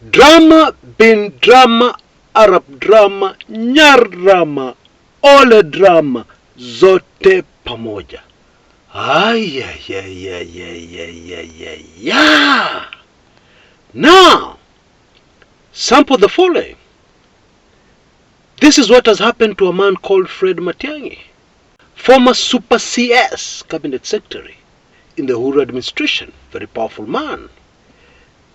Drama bin drama, Arab drama, Nyar drama, ole drama, zote pamoja. Yeah. Now, sample the following. This is what has happened to a man called Fred Matiangi, former Super CS Cabinet Secretary in the Uhuru administration, very powerful man.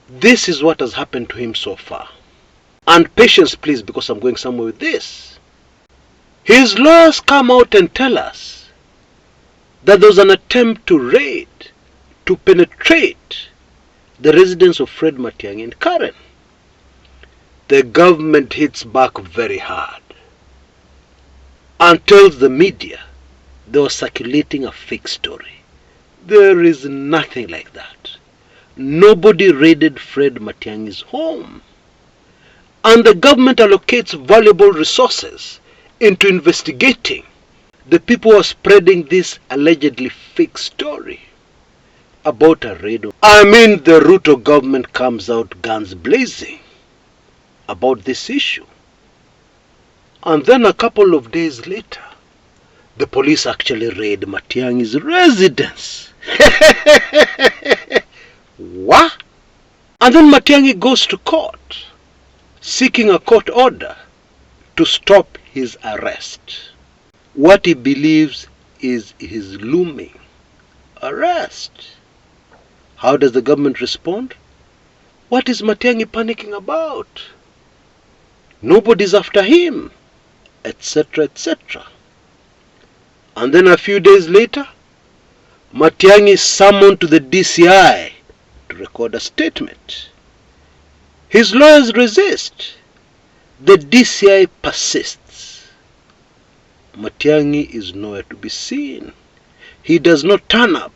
This is what has happened to him so far. And patience please, because I'm going somewhere with this. His lawyers come out and tell us that there was an attempt to raid, to penetrate the residence of Fred Matiangi and Karen. The government hits back very hard and tells the media they were circulating a fake story. There is nothing like that. Nobody raided Fred Matiangi's home. And the government allocates valuable resources into investigating the people who are spreading this allegedly fake story about a raid. I mean, the Ruto government comes out guns blazing about this issue. And then a couple of days later, the police actually raid Matiangi's residence. What? And then Matiangi goes to court, seeking a court order to stop his arrest. What he believes is his looming arrest. How does the government respond? What is Matiangi panicking about? Nobody's after him, etc., etc. And then a few days later, Matiangi is summoned to the DCI to record a statement. His lawyers resist. The DCI persists. Matiangi is nowhere to be seen. He does not turn up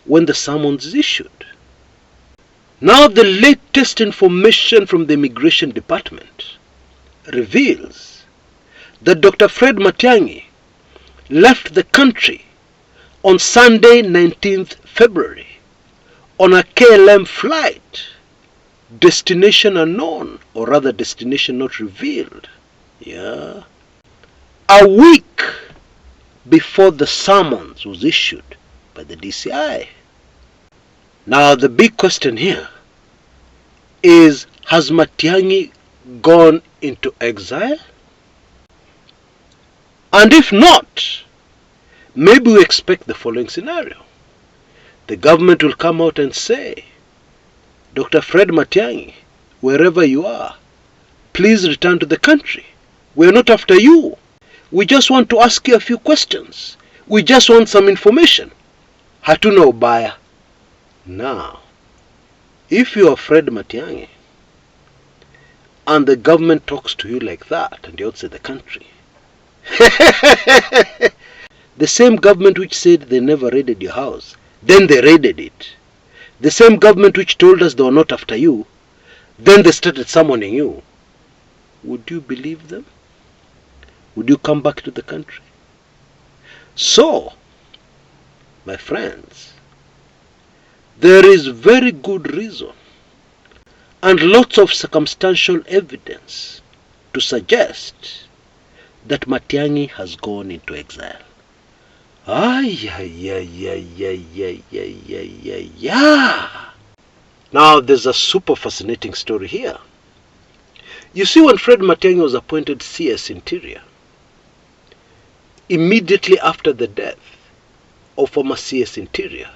when the summons is issued. Now the latest information from the Immigration Department reveals that Dr. Fred Matiangi left the country on Sunday 19th February on a KLM flight, destination unknown, or rather destination not revealed. Yeah. A week before the summons was issued by the DCI. Now the big question here is, has Matiangi gone into exile? And if not, maybe we expect the following scenario. The government will come out and say, Dr. Fred Matiangi, wherever you are, please return to the country. We are not after you. We just want to ask you a few questions. We just want some information. Hatuna ubaya. Now, if you are Fred Matiangi, and the government talks to you like that, and you're outside the country, the same government which said they never raided your house, then they raided it. The same government which told us they were not after you, then they started summoning you. Would you believe them? Would you come back to the country? So, my friends, there is very good reason and lots of circumstantial evidence to suggest that Matiangi has gone into exile. Now there's a super fascinating story here. You see, when Fred Matiangi was appointed CS Interior, immediately after the death of former CS Interior,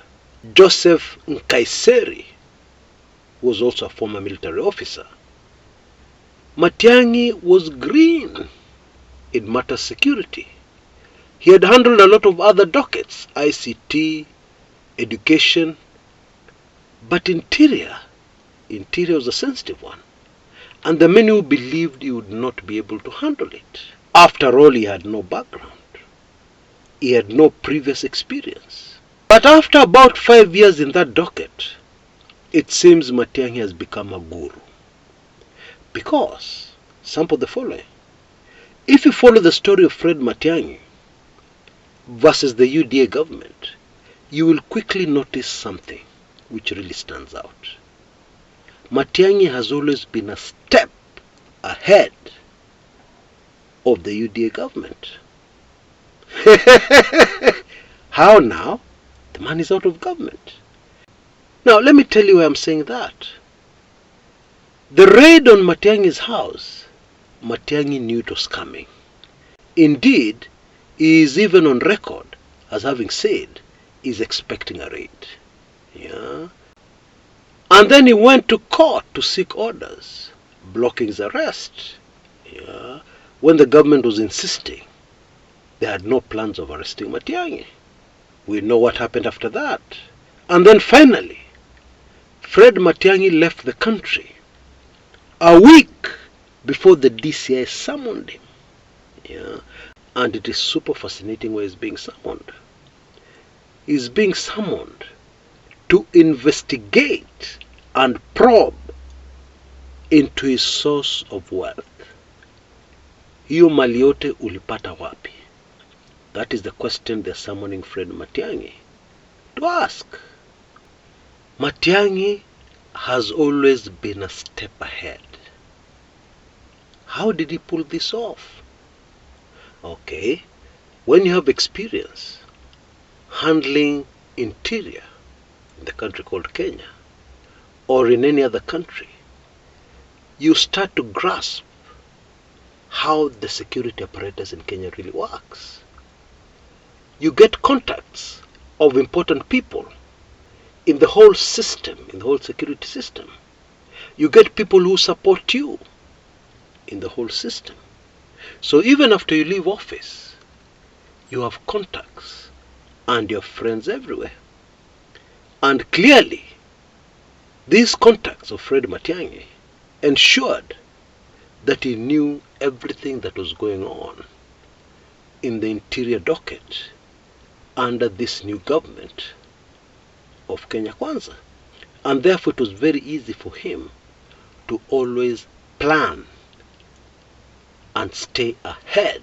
Joseph Nkaiseri, who was also a former military officer, Matiangi was green in matters security. He had handled a lot of other dockets, ICT, education, but Interior was a sensitive one, and the many who believed he would not be able to handle it. After all, he had no background. He had no previous experience. But after about 5 years in that docket, it seems Matiangi has become a guru. Because, sample the following. If you follow the story of Fred Matiangi versus the UDA government, you will quickly notice something which really stands out. Matiangi has always been a step ahead of the UDA government. How now? The man is out of government. Now let me tell you why I'm saying that. The raid on Matiangi's house, Matiangi knew it was coming. Indeed, he is even on record as having said he's expecting a raid. Yeah. And then he went to court to seek orders, blocking his arrest. Yeah. When the government was insisting they had no plans of arresting Matiangi. We know what happened after that. And then finally, Fred Matiangi left the country a week before the DCI summoned him. Yeah. And it is super fascinating where he's being summoned. He's being summoned to investigate and probe into his source of wealth. Hiyo mali yote ulipata wapi? That is the question they're summoning Fred Matiangi to ask. Matiangi has always been a step ahead. How did he pull this off? Okay, when you have experience handling interior in the country called Kenya or in any other country, you start to grasp how the security apparatus in Kenya really works. You get contacts of important people in the whole system, in the whole security system. You get people who support you in the whole system. So even after you leave office, you have contacts and you have friends everywhere. And clearly, these contacts of Fred Matiangi ensured that he knew everything that was going on in the interior docket under this new government of Kenya Kwanza. And therefore it was very easy for him to always plan and stay ahead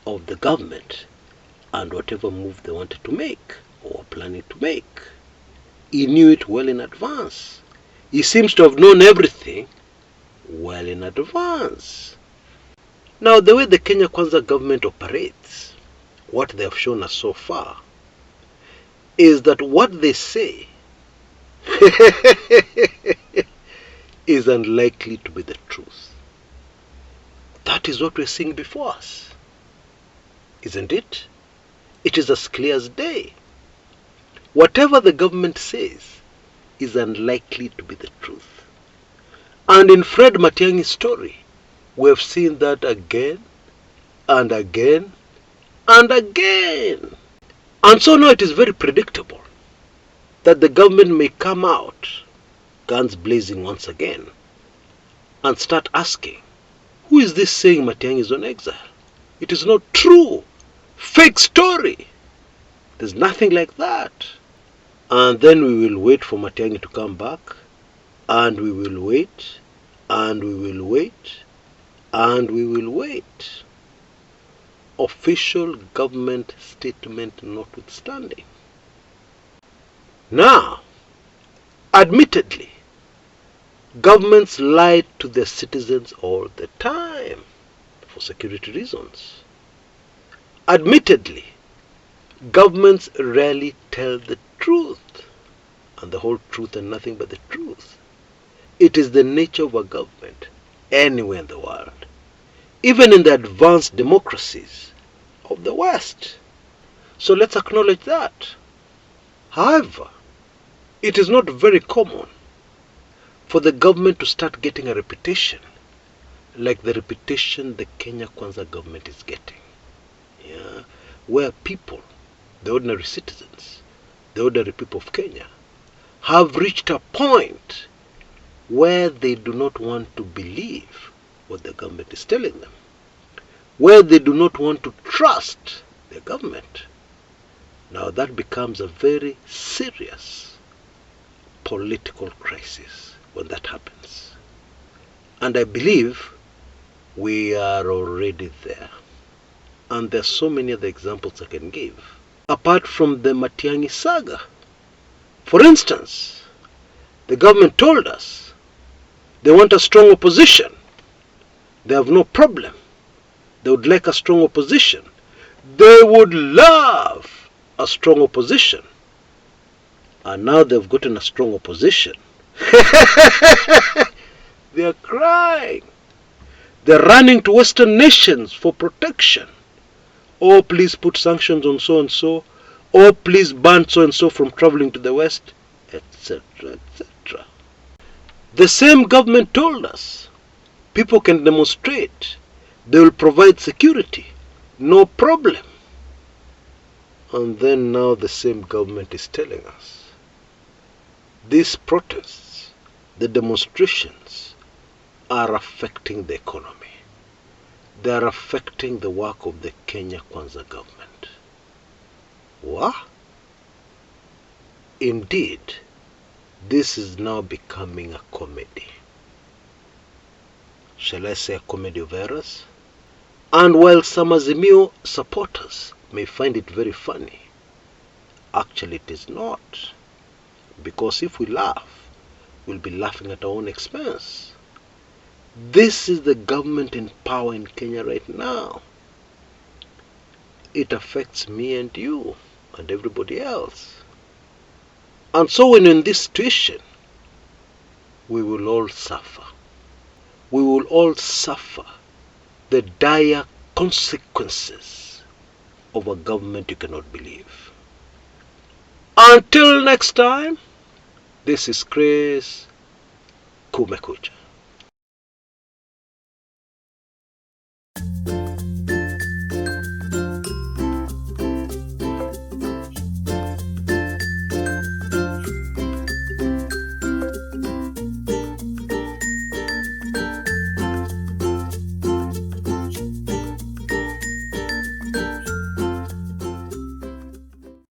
of the government and whatever move they wanted to make or were planning to make. He knew it well in advance. He seems to have known everything well in advance. Now, the way the Kenya Kwanza government operates, what they have shown us so far, is that what they say is unlikely to be the truth. That is what we're seeing before us, isn't it? It is as clear as day. Whatever the government says is unlikely to be the truth. And in Fred Matiangi's story, we have seen that again and again and again. And so now it is very predictable that the government may come out, guns blazing once again, and start asking, who is this saying Matiangi is on exile? It is not true. Fake story. There's nothing like that. And then we will wait for Matiangi to come back, and we will wait, and we will wait, and we will wait. Official government statement notwithstanding. Now, admittedly, governments lie to their citizens all the time for security reasons. Admittedly, governments rarely tell the truth, and the whole truth and nothing but the truth. It is the nature of a government anywhere in the world, even in the advanced democracies of the West. So let's acknowledge that. However, it is not very common for the government to start getting a reputation like the reputation the Kenya Kwanza government is getting. Yeah, where people, the ordinary citizens, the ordinary people of Kenya, have reached a point where they do not want to believe what the government is telling them, where they do not want to trust the government. Now that becomes a very serious political crisis when that happens. And I believe we are already there. And there are so many other examples I can give, apart from the Matiangi saga. For instance, The government told us they want a strong opposition. They have no problem. They would like a strong opposition. They would love a strong opposition. And now they've gotten a strong opposition. They're crying. They're running to Western nations for protection. Oh, please put sanctions on so and so. Oh, please ban so and so from traveling to the West, etc., etc. The same government told us people can demonstrate. They will provide security. No problem. And then now the same government is telling us these protests, the demonstrations, are affecting the economy. They are affecting the work of the Kenya Kwanza government. What? Indeed, this is now becoming a comedy. Shall I say a comedy of errors? And while some Azimio supporters may find it very funny, actually it is not. Because if we laugh, we'll be laughing at our own expense. This is the government in power in Kenya right now. It affects me and you and everybody else. And so when in this situation, we will all suffer. We will all suffer the dire consequences of a government you cannot believe. Until next time, this is Chris Kumekucha.